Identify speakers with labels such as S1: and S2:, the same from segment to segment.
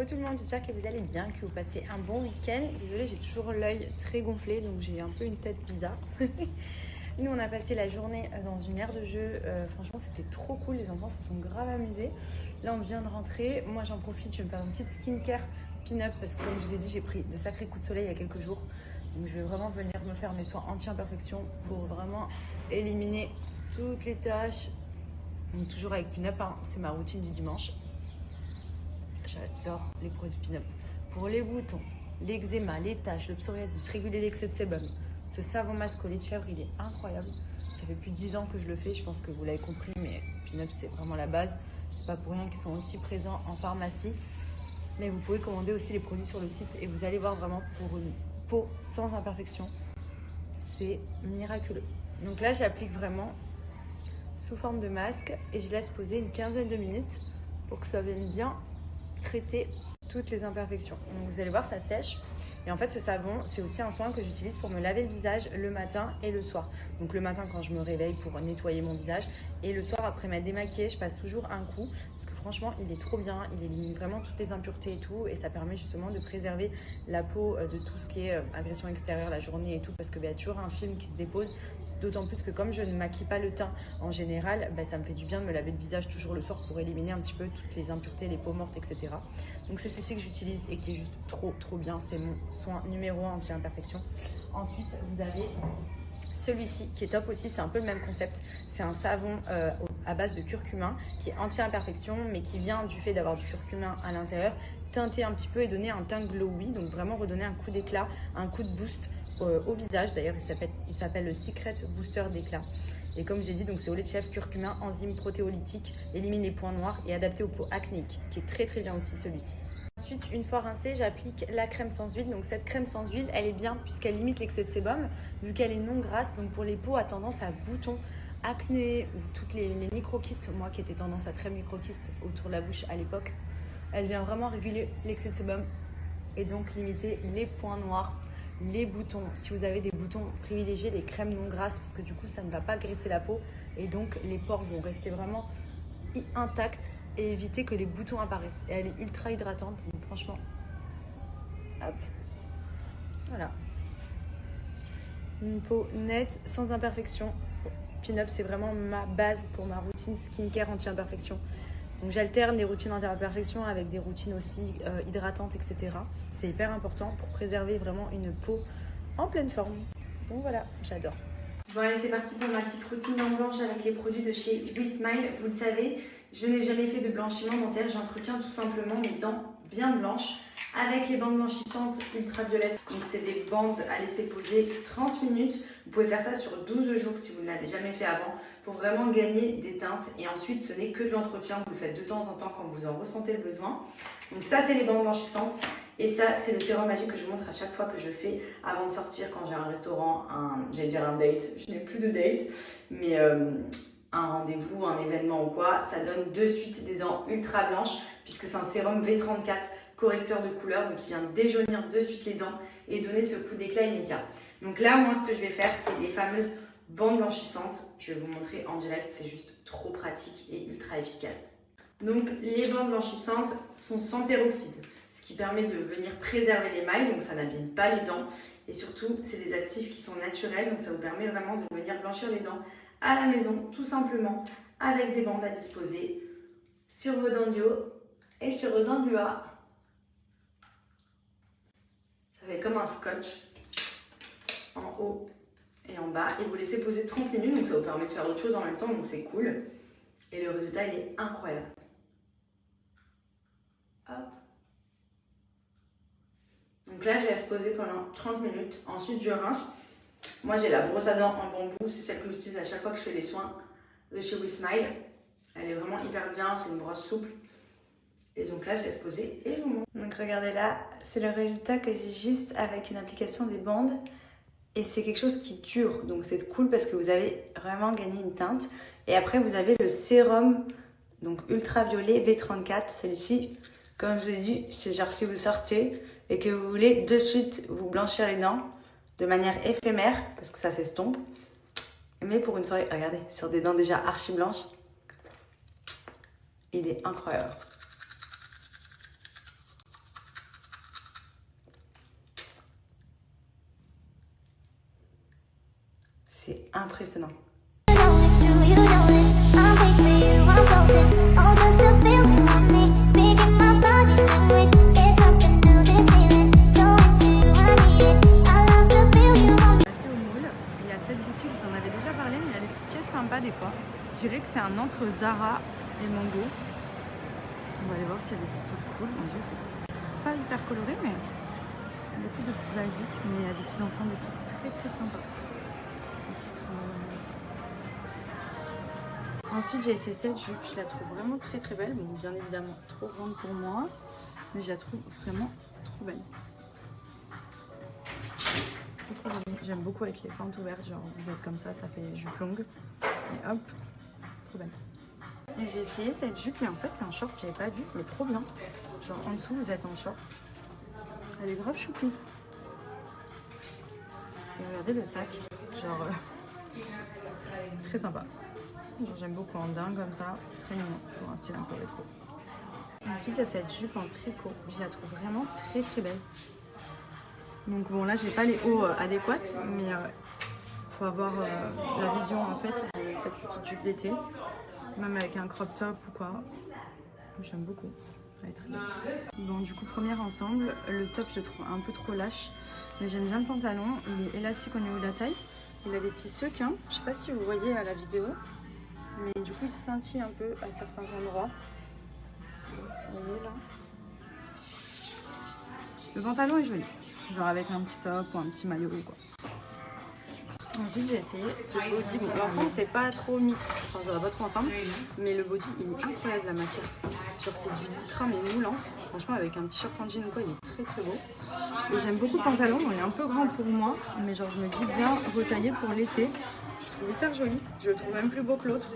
S1: tout le monde, j'espère que vous allez bien, que vous passez un bon week-end. Désolée, j'ai toujours l'œil très gonflé, donc j'ai un peu une tête bizarre. Nous, on a passé la journée dans une aire de jeu. Franchement, c'était trop cool, les enfants se sont grave amusés. Là, on vient de rentrer. Moi, j'en profite, je vais me faire une petite skincare pin-up parce que, comme je vous ai dit, j'ai pris de sacrés coups de soleil il y a quelques jours. Donc, je vais vraiment venir me faire mes soins anti-imperfection pour vraiment éliminer toutes les taches. Donc, toujours avec pin-up, hein, c'est ma routine du dimanche. J'adore les produits pin-up. Pour les boutons, l'eczéma, les taches, le psoriasis, réguler l'excès de sébum. Ce savon masque au lait de chèvre, il est incroyable. Ça fait plus de 10 ans que je le fais, je pense que vous l'avez compris, mais pin-up, c'est vraiment la base. C'est pas pour rien qu'ils sont aussi présents en pharmacie. Mais vous pouvez commander aussi les produits sur le site et vous allez voir vraiment pour une peau sans imperfection, c'est miraculeux. Donc là, j'applique vraiment sous forme de masque et je laisse poser une quinzaine de minutes pour que ça vienne bien traiter toutes les imperfections. Donc vous allez voir, ça sèche. Et en fait, ce savon, c'est aussi un soin que j'utilise pour me laver le visage le matin et le soir. Donc le matin quand je me réveille pour nettoyer mon visage et le soir après m'être démaquillée, je passe toujours un coup parce que franchement, il est trop bien. Il élimine vraiment toutes les impuretés et tout et ça permet justement de préserver la peau de tout ce qui est agression extérieure la journée et tout parce qu'il y a toujours un film qui se dépose. D'autant plus que comme je ne maquille pas le teint en général, ça me fait du bien de me laver le visage toujours le soir pour éliminer un petit peu toutes les impuretés, les peaux mortes, etc. Donc c'est celui que j'utilise et qui est juste trop bien. C'est mon soin numéro 1 anti-imperfection. Ensuite, vous avez celui-ci qui est top aussi, c'est un peu le même concept. C'est un savon à base de curcuma qui est anti-imperfection mais qui vient du fait d'avoir du curcuma à l'intérieur, teinter un petit peu et donner un teint glowy, donc vraiment redonner un coup d'éclat, un coup de boost au visage. D'ailleurs, il s'appelle le Secret Booster d'éclat. Et comme j'ai dit, donc c'est au lait de chèvre, curcuma, enzyme protéolytique, élimine les points noirs et adapté aux peaux acnéiques, qui est très bien aussi celui-ci. Ensuite, une fois rincée, j'applique la crème sans huile. Donc cette crème sans huile, elle est bien puisqu'elle limite l'excès de sébum, vu qu'elle est non grasse. Donc pour les peaux à tendance à boutons, acné ou toutes les microkystes, moi qui étais tendance à très microkystes autour de la bouche à l'époque, elle vient vraiment réguler l'excès de sébum et donc limiter les points noirs, les boutons. Si vous avez des boutons, privilégiez les crèmes non grasses parce que du coup ça ne va pas graisser la peau et donc les pores vont rester vraiment intacts et éviter que les boutons apparaissent. Et elle est ultra hydratante, donc franchement, hop, voilà. Une peau nette, sans imperfection. Pin-up, c'est vraiment ma base pour ma routine skincare anti-imperfection. Donc j'alterne des routines anti-imperfection avec des routines aussi hydratantes, etc. C'est hyper important pour préserver vraiment une peau en pleine forme. Donc voilà, j'adore. Bon allez, c'est parti pour ma petite routine dents blanches avec les produits de chez WeSmile. Vous le savez, je n'ai jamais fait de blanchiment dentaire. J'entretiens tout simplement mes dents bien blanches avec les bandes blanchissantes ultraviolettes. Donc c'est des bandes à laisser poser 30 minutes. Vous pouvez faire ça sur 12 jours si vous ne l'avez jamais fait avant pour vraiment gagner des teintes. Et ensuite, ce n'est que de l'entretien. Vous le faites de temps en temps quand vous en ressentez le besoin. Donc ça, c'est les bandes blanchissantes. Et ça, c'est le sérum magique que je vous montre à chaque fois que je fais avant de sortir quand j'ai un restaurant, j'allais dire un date. Je n'ai plus de date, mais un rendez-vous, un événement ou quoi. Ça donne de suite des dents ultra blanches puisque c'est un sérum V34 correcteur de couleur. Donc, il vient déjaunir de suite les dents et donner ce coup d'éclat immédiat. Donc là, moi, ce que je vais faire, c'est les fameuses bandes blanchissantes. Je vais vous montrer en direct. C'est juste trop pratique et ultra efficace. Donc, les bandes blanchissantes sont sans peroxyde, ce qui permet de venir préserver l'émail, donc ça n'abîme pas les dents. Et surtout, c'est des actifs qui sont naturels, donc ça vous permet vraiment de venir blanchir les dents à la maison, tout simplement, avec des bandes à disposer sur vos dents du haut et sur vos dents du bas. Ça fait comme un scotch en haut et en bas. Et vous laissez poser 30 minutes, donc ça vous permet de faire autre chose en même temps, donc c'est cool. Et le résultat, il est incroyable. Hop. Donc là, je laisse poser pendant 30 minutes. Ensuite, je rince. Moi, j'ai la brosse à dents en bambou. C'est celle que j'utilise à chaque fois que je fais les soins de chez WeSmile. Elle est vraiment hyper bien. C'est une brosse souple. Et donc là, je laisse poser et je vous montre. Donc regardez là, c'est le résultat que j'ai juste avec une application des bandes. Et c'est quelque chose qui dure. Donc c'est cool parce que vous avez vraiment gagné une teinte. Et après, vous avez le sérum donc ultraviolet V34. Celle-ci, comme je l'ai dit, c'est genre si vous sortez et que vous voulez de suite vous blanchir les dents de manière éphémère, parce que ça s'estompe, mais pour une soirée, regardez, sur des dents déjà archi blanches, il est incroyable. C'est impressionnant. Vous en avez déjà parlé, mais il y a des petites pièces sympas des fois. Je dirais que c'est un entre Zara et Mango. On va aller voir s'il y a des petits trucs cool. Déjà, c'est pas hyper coloré, mais beaucoup de petits basiques. Mais il y a des petits ensembles et tout très très sympas. Des petites Ensuite, j'ai essayé cette jupe. Je la trouve vraiment très très belle. Bon, bien évidemment, trop grande pour moi, mais je la trouve vraiment trop belle. J'aime beaucoup avec les fentes ouvertes, genre vous êtes comme ça fait jupe longue. Et hop, trop belle. Et j'ai essayé cette jupe et en fait c'est un short que j'avais pas vu, mais trop bien. Genre en dessous vous êtes en short. Elle est grave choupie. Et regardez le sac, genre très sympa. J'aime beaucoup en dingue comme ça, très mignon pour un style un peu rétro. Ensuite il y a cette jupe en tricot, je la trouve vraiment très très belle. Donc bon là j'ai pas les hauts adéquates, mais faut avoir la vision en fait de cette petite jupe d'été, même avec un crop top ou quoi. J'aime beaucoup. Elle est très belle. Bon du coup premier ensemble, le top je le trouve un peu trop lâche, mais j'aime bien le pantalon, il est élastique au niveau de la taille. Il a des petits sequins, je sais pas si vous voyez à la vidéo, mais du coup il scintille un peu à certains endroits. Vous voyez là. Le pantalon est joli. Genre avec un petit top ou un petit maillot ou quoi. Ensuite j'ai essayé ce body. Bon, l'ensemble c'est pas trop mix, enfin ça va pas trop ensemble, mais le body il est incroyable la matière. Genre c'est du lycra mais moulante. Franchement avec un t-shirt en jean ou quoi il est très très beau. Et j'aime beaucoup le pantalon, bon, il est un peu grand pour moi, mais genre je me dis bien retaillé pour l'été. Je trouve hyper joli, je le trouve même plus beau que l'autre.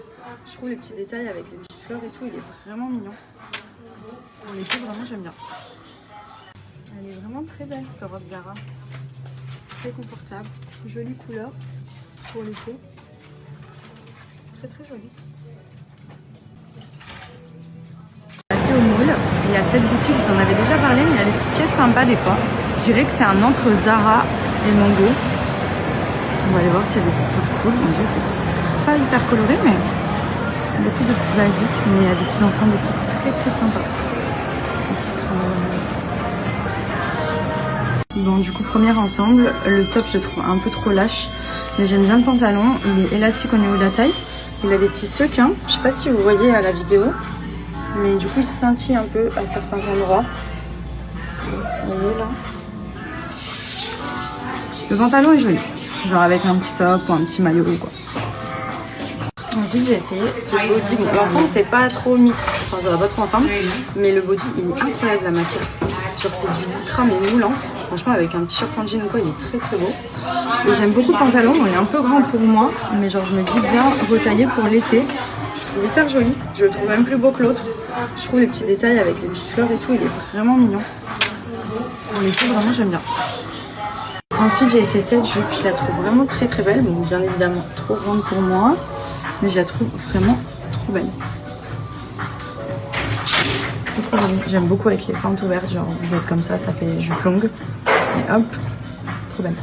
S1: Je trouve les petits détails avec les petites fleurs et tout, il est vraiment mignon. Pour l'été vraiment j'aime bien. Elle est vraiment très belle cette robe Zara, très confortable, jolie couleur pour l'été, très très jolie. Passé au mall, il y a cette boutique, vous en avez déjà parlé, mais il y a des petites pièces sympas des fois. Je dirais que c'est un entre Zara et Mango. On va aller voir s'il y a des petits trucs cool. Déjà c'est pas hyper coloré, mais beaucoup de petits basiques, mais il y a des petits ensembles et tout très très sympas. Des petites Bon du coup premier ensemble, le top je le trouve un peu trop lâche, mais j'aime bien le pantalon, il est élastique au niveau de la taille. Il a des petits sequins, je sais pas si vous voyez à la vidéo, mais du coup il scintille un peu à certains endroits. Vous voyez là. Le pantalon est joli, genre avec un petit top ou un petit maillot ou quoi. Ensuite j'ai essayé ce body. Bon, l'ensemble c'est pas trop mix, enfin ça va pas trop ensemble, mais le body il est incroyable la matière. Genre c'est du lycra mais moulante. Franchement avec un t-shirt en jean ou quoi il est très très beau. Et j'aime beaucoup le pantalon, bon, il est un peu grand pour moi, mais genre je me dis bien retaillé pour l'été. Je trouve hyper joli, je le trouve même plus beau que l'autre. Je trouve les petits détails avec les petites fleurs et tout, il est vraiment mignon. Pour l'été vraiment j'aime bien. Ensuite j'ai essayé cette jupe, je la trouve vraiment très très belle, bon bien évidemment trop grande pour moi, mais je la trouve vraiment trop belle. J'aime beaucoup avec les fentes ouvertes, genre vous êtes comme ça fait jupe longue. Et hop, trop belle.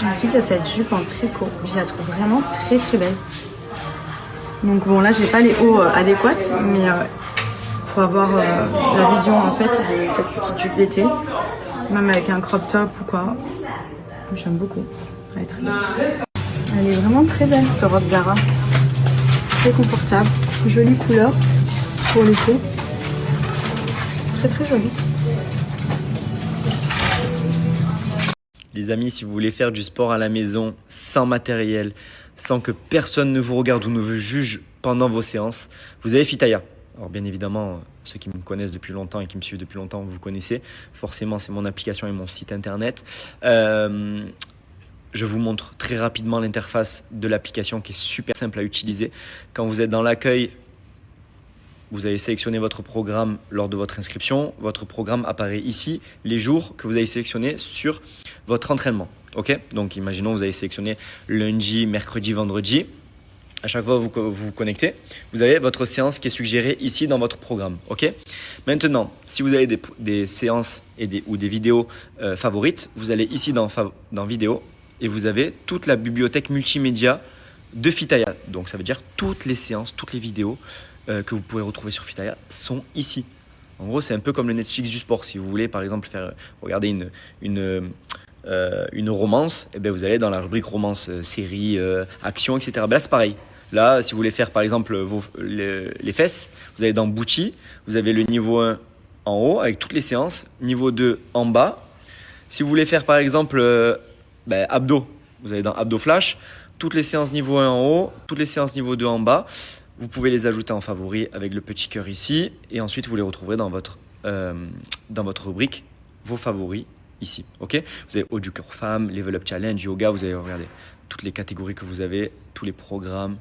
S1: Ensuite il y a cette jupe en tricot, je la trouve vraiment très très belle. Donc bon là j'ai pas les hauts adéquates, mais faut avoir la vision en fait de cette petite jupe d'été, même avec un crop top ou quoi. J'aime beaucoup, elle est très belle. Elle est vraiment très belle cette robe Zara, très confortable, jolie couleur pour l'été. Très très joli.
S2: Les amis, si vous voulez faire du sport à la maison sans matériel, sans que personne ne vous regarde ou ne vous juge pendant vos séances, vous avez Fitaya. Alors bien évidemment, ceux qui me connaissent depuis longtemps et qui me suivent depuis longtemps, vous connaissez. Forcément, c'est mon application et mon site internet. Je vous montre très rapidement l'interface de l'application qui est super simple à utiliser. Quand vous êtes dans l'accueil, vous allez sélectionner votre programme lors de votre inscription. Votre programme apparaît ici, les jours que vous avez sélectionnés sur votre entraînement. Okay, donc, imaginons que vous avez sélectionné lundi, mercredi, vendredi. À chaque fois que vous vous connectez, vous avez votre séance qui est suggérée ici dans votre programme. Okay. Maintenant, si vous avez des séances ou des vidéos favorites, vous allez ici dans vidéo et vous avez toute la bibliothèque multimédia de Fitaya. Donc ça veut dire toutes les séances, toutes les vidéos que vous pouvez retrouver sur Fitaya sont ici. En gros, c'est un peu comme le Netflix du sport. Si vous voulez, par exemple, regarder une romance, eh bien, vous allez dans la rubrique romance, série, action, etc. Ben là, c'est pareil. Là, si vous voulez faire, par exemple, les fesses, vous allez dans Booty, vous avez le niveau 1 en haut avec toutes les séances, niveau 2 en bas. Si vous voulez faire, par exemple, abdos, vous allez dans Abdos Flash, toutes les séances niveau 1 en haut, toutes les séances niveau 2 en bas. Vous pouvez les ajouter en favoris avec le petit cœur ici. Et ensuite, vous les retrouverez dans votre rubrique, vos favoris ici. Okay, vous avez Haut du cœur femme, Level Up Challenge, Yoga. Vous allez regarder toutes les catégories que vous avez, tous les programmes.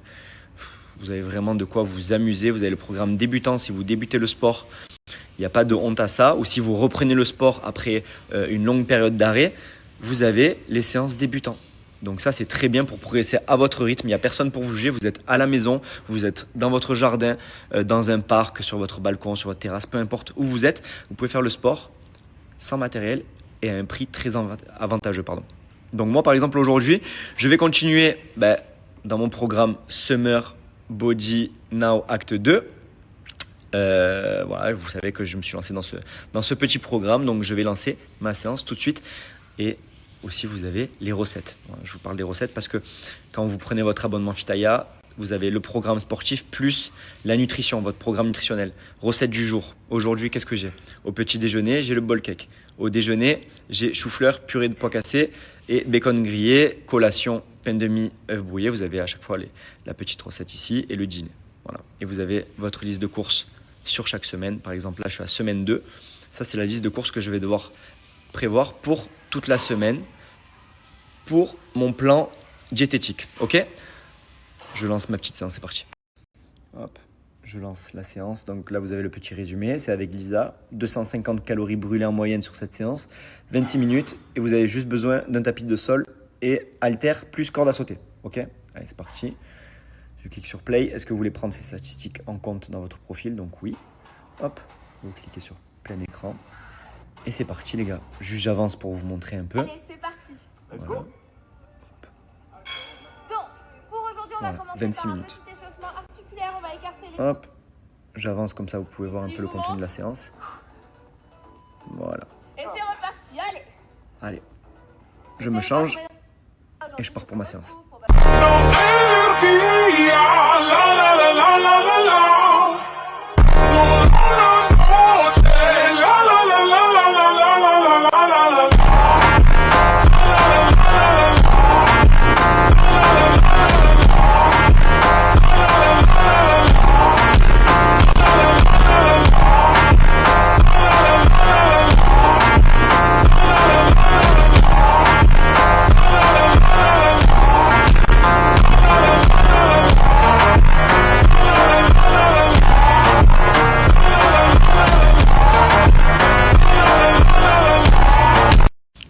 S2: Vous avez vraiment de quoi vous amuser. Vous avez le programme débutant si vous débutez le sport. Il n'y a pas de honte à ça. Ou si vous reprenez le sport après une longue période d'arrêt, vous avez les séances débutants. Donc ça, c'est très bien pour progresser à votre rythme. Il n'y a personne pour vous juger. Vous êtes à la maison, vous êtes dans votre jardin, dans un parc, sur votre balcon, sur votre terrasse, peu importe où vous êtes. Vous pouvez faire le sport sans matériel et à un prix très avantageux. Donc moi, par exemple, aujourd'hui, je vais continuer dans mon programme Summer Body Now Act 2. Voilà, vous savez que je me suis lancé dans ce petit programme. Donc je vais lancer ma séance tout de suite. Et aussi, vous avez les recettes. Je vous parle des recettes parce que quand vous prenez votre abonnement Fitaya, vous avez le programme sportif plus la nutrition, votre programme nutritionnel. Recettes du jour. Aujourd'hui, qu'est-ce que j'ai ? Au petit déjeuner, j'ai le bol cake. Au déjeuner, j'ai chou-fleur, purée de pois cassés et bacon grillé. Collation, pain de mie, œufs brouillés. Vous avez à chaque fois la petite recette ici et le dîner. Voilà. Et vous avez votre liste de courses sur chaque semaine. Par exemple, là, je suis à semaine 2. Ça, c'est la liste de courses que je vais devoir prévoir pour toute la semaine pour mon plan diététique. Ok ? Je lance ma petite séance, c'est parti. Hop, je lance la séance. Donc là, vous avez le petit résumé. C'est avec Lisa. 250 calories brûlées en moyenne sur cette séance. 26 minutes. Et vous avez juste besoin d'un tapis de sol et haltères plus corde à sauter. Ok ? Allez, c'est parti. Je clique sur play. Est-ce que vous voulez prendre ces statistiques en compte dans votre profil ? Donc oui. Hop, vous cliquez sur plein écran. Et c'est parti les gars. Juste j'avance pour vous montrer un peu.
S3: Allez, c'est parti.
S2: Voilà.
S3: Donc, pour aujourd'hui, on va commencer
S2: 26
S3: par
S2: minutes.
S3: un petit échauffement articulaire. On va écarter les
S2: Hop, j'avance comme ça, vous pouvez voir un peu le contenu de la séance. Voilà.
S3: Et c'est reparti. Allez.
S2: Allez, je me change et je pars pour ma séance.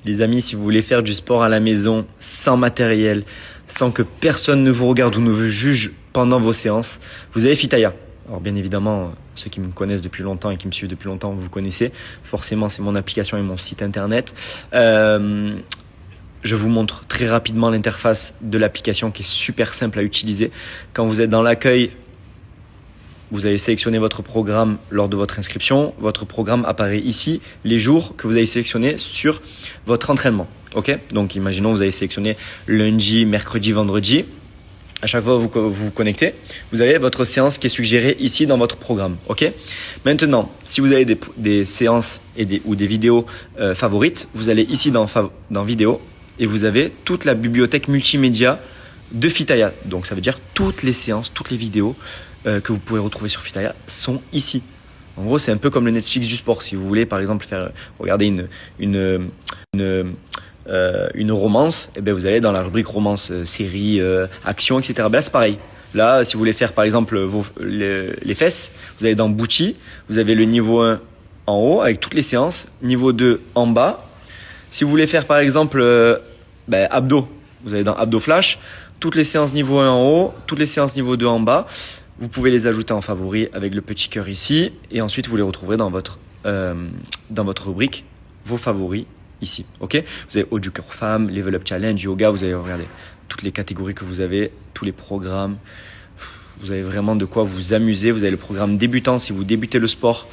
S2: Les amis, si vous voulez faire du sport à la maison, sans matériel, sans que personne ne vous regarde ou ne vous juge pendant vos séances, vous avez Fitaya. Alors bien évidemment, ceux qui me connaissent depuis longtemps et qui me suivent depuis longtemps, vous connaissez. Forcément, c'est mon application et mon site internet. Je vous montre très rapidement l'interface de l'application qui est super simple à utiliser. Quand vous êtes dans l'accueil, vous allez sélectionner votre programme lors de votre inscription. Votre programme apparaît ici, les jours que vous avez sélectionnés sur votre entraînement. Ok ? Donc, imaginons vous avez sélectionné lundi, mercredi, vendredi. À chaque fois que vous vous connectez, vous avez votre séance qui est suggérée ici dans votre programme. Ok ? Maintenant, si vous avez des séances ou des vidéos favorites, vous allez ici dans vidéo et vous avez toute la bibliothèque multimédia de Fitaya. Donc, ça veut dire toutes les séances, toutes les vidéos que vous pouvez retrouver sur Fitaya sont ici. En gros, c'est un peu comme le Netflix du sport. Si vous voulez, par exemple, regarder une romance, eh bien, vous allez dans la rubrique romance, série, action, etc. Ben là, c'est pareil. Là, si vous voulez faire, par exemple, les fesses, vous allez dans Booty, vous avez le niveau 1 en haut avec toutes les séances, niveau 2 en bas. Si vous voulez faire, par exemple, abdos, vous allez dans Abdos Flash, toutes les séances niveau 1 en haut, toutes les séances niveau 2 en bas. Vous pouvez les ajouter en favoris avec le petit cœur ici. Et ensuite, vous les retrouverez dans votre rubrique, vos favoris ici. Ok, vous avez haut du corps femme, level up challenge, yoga, vous allez regarder toutes les catégories que vous avez, tous les programmes. Vous avez vraiment de quoi vous amuser. Vous avez le programme débutant si vous débutez le sport.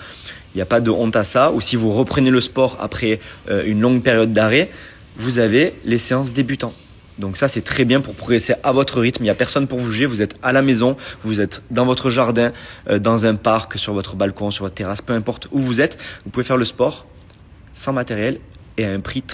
S2: Il n'y a pas de honte à ça. Ou si vous reprenez le sport après une longue période d'arrêt, vous avez les séances débutants. Donc ça, c'est très bien pour progresser à votre rythme. Il n'y a personne pour vous juger. Vous êtes à la maison, vous êtes dans votre jardin, dans un parc, sur votre balcon, sur votre terrasse, peu importe où vous êtes. Vous pouvez faire le sport sans matériel et à un prix très